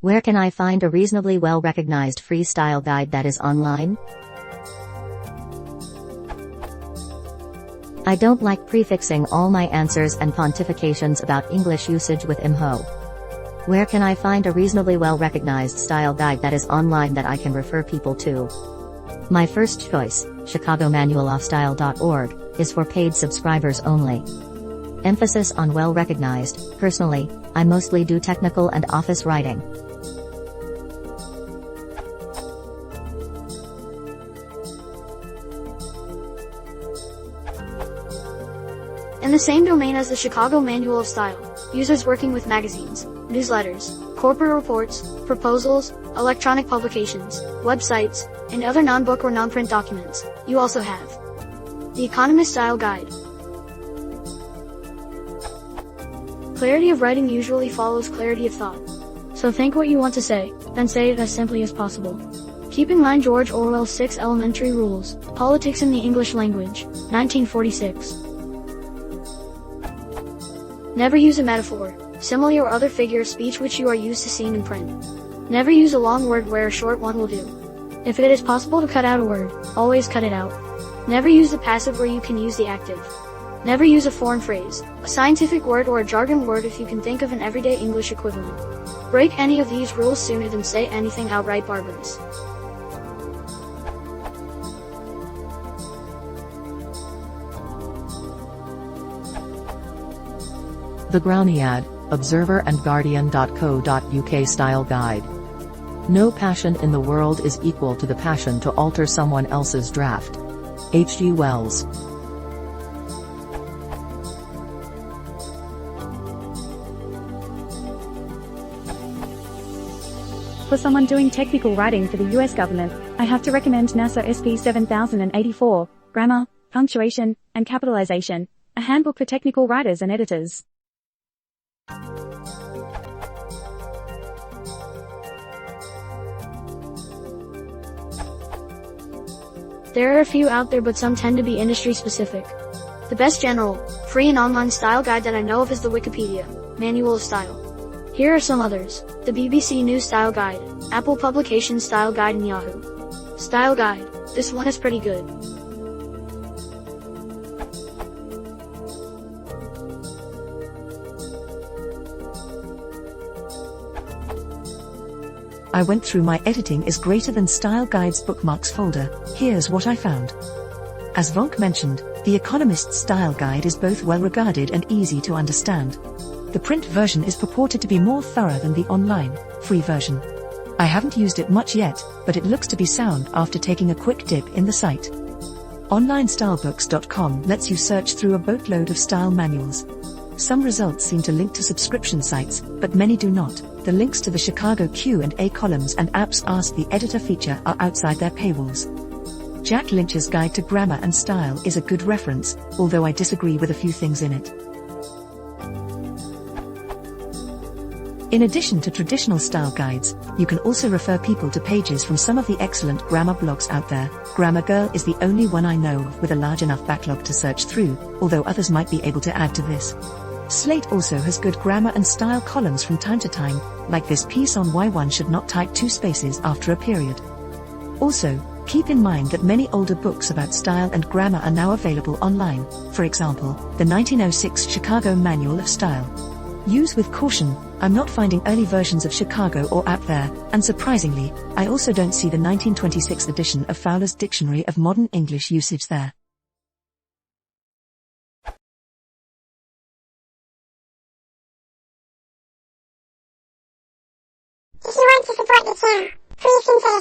Where can I find a reasonably well-recognized free style guide that is online? I don't like prefixing all my answers and pontifications about English usage with IMHO. Where can I find a reasonably well-recognized style guide that is online that I can refer people to? My first choice, chicagomanualofstyle.org, is for paid subscribers only. Emphasis on well-recognized. Personally, I mostly do technical and office writing. In the same domain as the Chicago Manual of Style, users working with magazines, newsletters, corporate reports, proposals, electronic publications, websites, and other non-book or non-print documents. You also have the Economist Style Guide. Clarity of writing usually follows clarity of thought. So think what you want to say, then say it as simply as possible. Keep in mind George Orwell's 6 elementary rules, Politics in the English Language, 1946. Never use a metaphor, simile or other figure of speech which you are used to seeing in print. Never use a long word where a short one will do. If it is possible to cut out a word, always cut it out. Never use the passive where you can use the active. Never use a foreign phrase, a scientific word or a jargon word if you can think of an everyday English equivalent. Break any of these rules sooner than say anything outright barbarous. The Growniad, Observer and Guardian.co.uk Style Guide. No passion in the world is equal to the passion to alter someone else's draft. H.G. Wells. For someone doing technical writing for the US government, I have to recommend NASA SP 7084, Grammar, Punctuation, and Capitalization, a handbook for technical writers and editors. There are a few out there, but some tend to be industry specific. The best general, free and online style guide that I know of is the Wikipedia Manual of Style. Here are some others: the BBC News Style Guide, Apple Publications Style Guide, and Yahoo Style Guide. This one is pretty good. I went through my editing is greater than Style Guide's bookmarks folder. Here's what I found. As Vonk mentioned, The Economist's Style Guide is both well regarded and easy to understand. The print version is purported to be more thorough than the online, free version. I haven't used it much yet, but it looks to be sound after taking a quick dip in the site. OnlineStylebooks.com lets you search through a boatload of style manuals. Some results seem to link to subscription sites, but many do not. The links to the Chicago Q&A columns and apps Ask the Editor feature are outside their paywalls. Jack Lynch's Guide to Grammar and Style is a good reference, although I disagree with a few things in it. In addition to traditional style guides, you can also refer people to pages from some of the excellent grammar blogs out there. Grammar Girl is the only one I know of with a large enough backlog to search through, although others might be able to add to this. Slate also has good grammar and style columns from time to time, like this piece on why one should not type 2 spaces after a period. Also, keep in mind that many older books about style and grammar are now available online, for example, the 1906 Chicago Manual of Style. Use with caution. I'm not finding early versions of Chicago or app there, and surprisingly, I also don't see the 1926 edition of Fowler's Dictionary of Modern English Usage there. If you want to support the channel, please consider